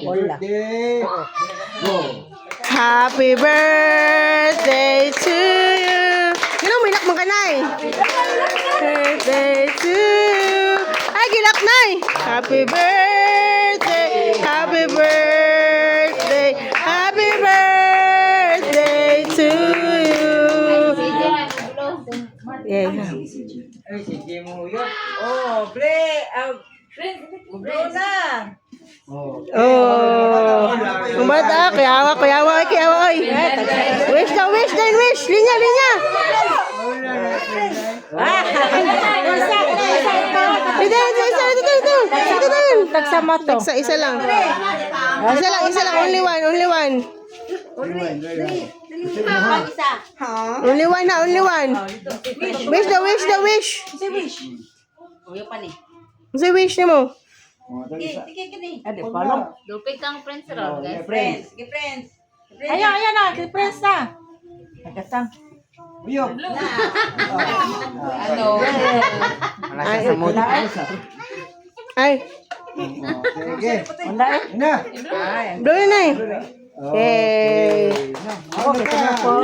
birthday. Go. Happy birthday to you. Sino minak mo ka, Nay? Birthday to you. Ay, gilak, Nay. Happy birthday. Happy birthday. Happy birthday to you. Yeah. Ay, si Jemo yun. Oh, play. Bro na. Oh. Kumata, kuyawa, oy. Wish daw, wish din, wish. Linya. Ito. Tagsama to. Isa lang. Only one. Only one. Wish daw, wish. Kasi wish niya mo. Ade palong. Lupit kang friends ron, guys. Friends. Ayan na, friends na. Nagkasang. Uyok. Ano? Ay. Sige. Wala eh. Na. Blow na eh. Yay. Ako,